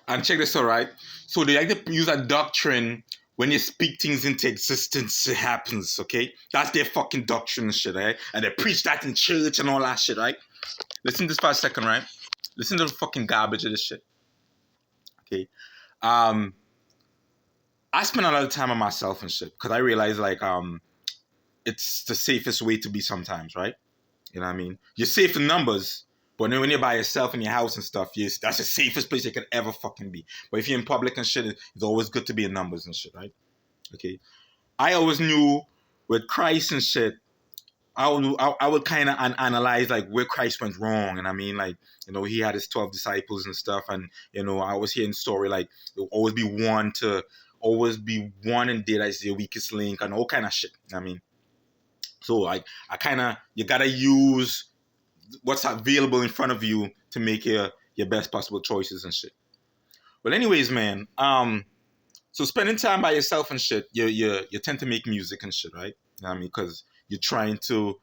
And check this out, right? So they like to use a doctrine when you speak things into existence, it happens, okay? That's their fucking doctrine and shit, right? And they preach that in church and all that shit, right? Listen to this for a second, right? Listen to the fucking garbage of this shit, okay? Um, I spend a lot of time on myself and shit because I realize like it's the safest way to be sometimes, right? You know what I mean? You're safe in numbers, but then when you're by yourself in your house and stuff, yes, that's the safest place you could ever fucking be. But if you're in public and shit, it's always good to be in numbers and shit, right? Okay. I always knew with Christ and shit, I would kind of analyze like where Christ went wrong, and I mean like he had his 12 disciples and stuff, and I was hearing story like there'll always be one and dead as the weakest link and all kind of shit. I mean, so like I kind of you gotta use what's available in front of you to make your best possible choices and shit. Well, anyways, man, so spending time by yourself and shit, you tend to make music and shit, right? You know what I mean, because you're trying to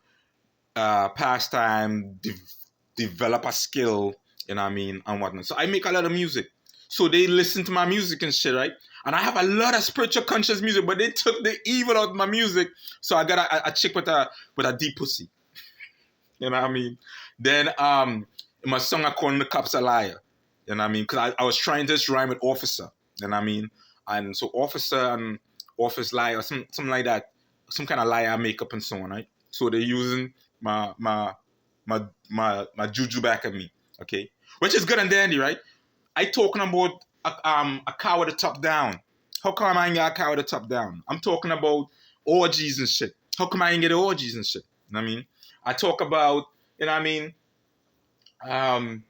pass time, develop a skill, you know what I mean, and whatnot. So I make a lot of music. So they listen to my music and shit, right? And I have a lot of spiritual conscious music, but they took the evil out of my music. So I got a chick with a deep pussy. You know what I mean? Then in my song I call the cops a liar. You know what I mean? Because I was trying to just rhyme with officer. You know what I mean? And so officer and office liar, something like that. Some kind of liar makeup and so on, right? So they're using my juju back at me, okay? Which is good and dandy, right? I talking about a car with the top down. How come I ain't got a car with the top down? I'm talking about orgies and shit. How come I ain't get orgies and shit? You know what I mean? I talk about, you know what I mean,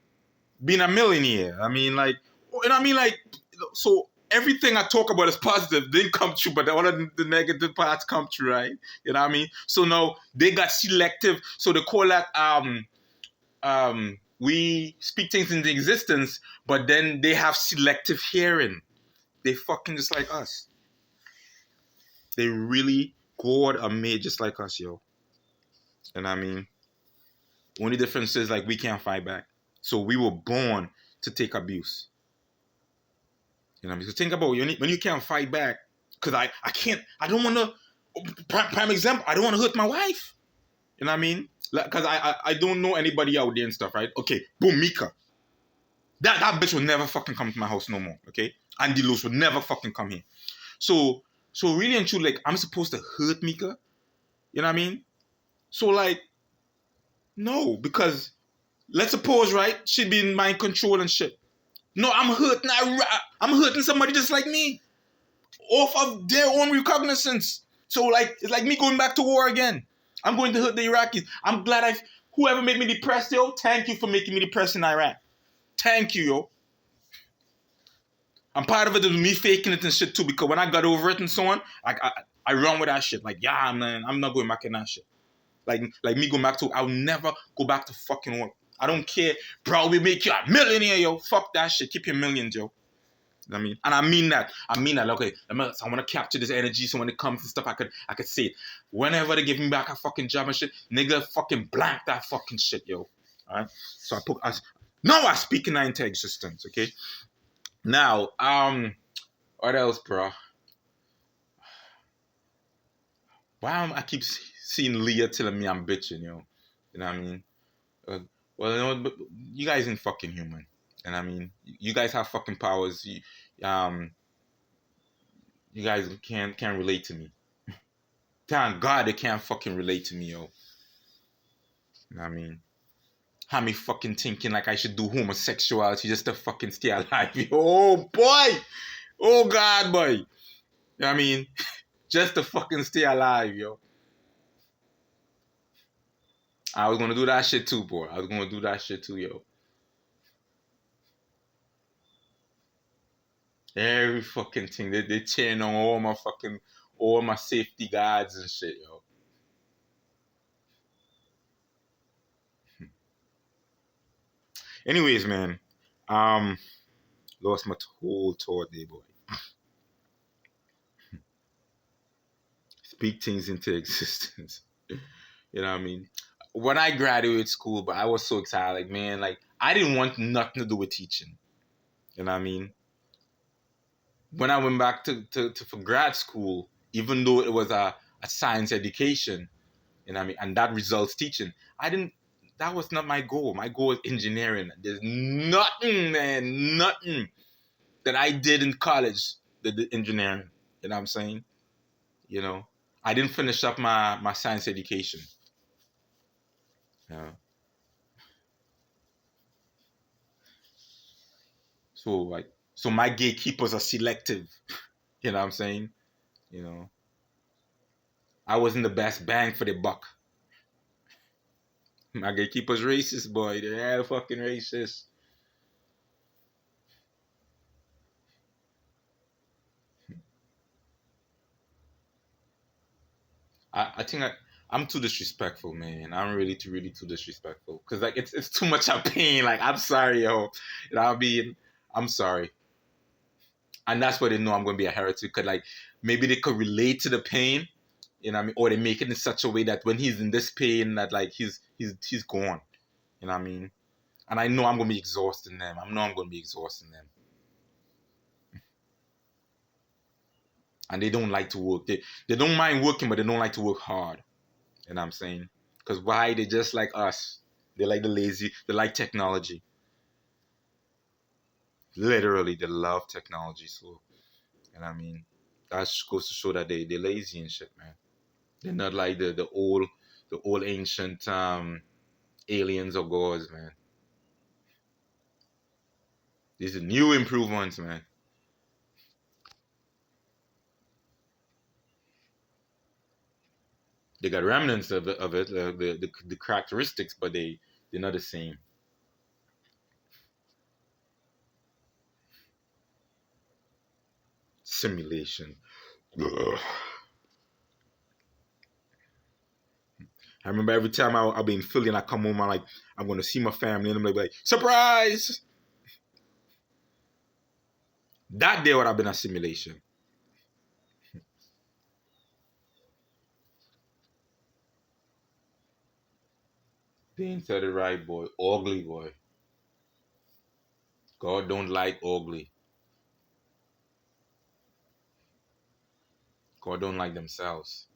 being a millionaire. I mean, like, you know what I mean? Like, so everything I talk about is positive. Didn't come true, but all of the negative parts come true, right? You know what I mean? So now they got selective. So they call that we speak things into existence, but then they have selective hearing. They fucking just like us. They really God are made just like us, yo. You know what I mean? Only difference is like we can't fight back. So we were born to take abuse. You know what I mean? So think about when you can't fight back, because I don't want to, prime example, I don't want to hurt my wife. You know what I mean? Because I don't know anybody out there and stuff, right? Okay, boom, Mika. That bitch will never fucking come to my house no more, okay? Andy Lewis will never fucking come here. So really and truly, like, I'm supposed to hurt Mika? You know what I mean? So, like, no, because let's suppose, right, she'd be in mind control and shit. No, I'm hurting somebody just like me. Off of their own recognizance. So, like, it's like me going back to war again. I'm going to hurt the Iraqis. I'm glad whoever made me depressed, yo, thank you for making me depressed in Iraq. Thank you, yo. And part of it is me faking it and shit too, because when I got over it and so on, I run with that shit. Like, yeah, man, I'm not going back in that shit. Like me going back to, I'll never go back to fucking work. I don't care. Bro, we make you a millionaire, yo. Fuck that shit. Keep your millions, yo. You know what I mean? And I mean that. Okay, I want to capture this energy so when it comes to stuff, I could say it. Whenever they give me back a fucking job and shit, nigga fucking blank that fucking shit, yo. Alright? So I speak it into existence, okay? Now, what else, bro? Why I keep seeing Leah telling me I'm bitching, yo? You know what I mean? Well, but you guys ain't fucking human. And I mean, you guys have fucking powers. You guys can't relate to me. Thank God they can't fucking relate to me, yo. You know what I mean? Have me fucking thinking like I should do homosexuality just to fucking stay alive, yo. Oh, boy! Oh, God, boy! You know what I mean? Just to fucking stay alive, yo. I was gonna do that shit too, boy. I was gonna do that shit too, yo. Every fucking thing. They cheering on all my safety guards and shit, yo. Anyways, man. Lost my whole thought there, boy. Speak things into existence. You know what I mean? When I graduated school, but I was so excited, like, man, like, I didn't want nothing to do with teaching. You know what I mean? when I went back to for grad school, even though it was a science education, you know what I mean, and that results teaching, I didn't. That was not my goal. My goal was engineering. There's nothing, man, nothing that I did in college that did engineering. You know what I'm saying? You know, I didn't finish up my science education. Yeah. So like, so my gatekeepers are selective. You know what I'm saying? You know, I wasn't the best bang for the buck. My gatekeepers racist, boy. They're fucking racist. I think I'm too disrespectful, man. I'm really too disrespectful. Cause like it's too much of pain. Like I'm sorry, yo. You know, I'm sorry. And that's why they know I'm gonna be a heretic. Cause like maybe they could relate to the pain, you know what I mean? Or they make it in such a way that when he's in this pain that like he's gone. You know what I mean? And I know I'm gonna be exhausting them. I know I'm gonna be exhausting them. And they don't like to work. They don't mind working, but they don't like to work hard. You know what I'm saying? Because why? They just like us. They like the lazy. They like technology. Literally, they love technology. So, and I mean, that goes to show that they're lazy and shit, man. They're not like the old ancient aliens or gods, man. These are new improvements, man. They got remnants of it, the characteristics, but they're not the same. Simulation. Ugh. I remember every time I'll be in Philly and I come home, I'm gonna see my family and I'm like, surprise! That day would have been a simulation. Dean said it right, boy. Ugly, boy. God don't like ugly. God don't like themselves.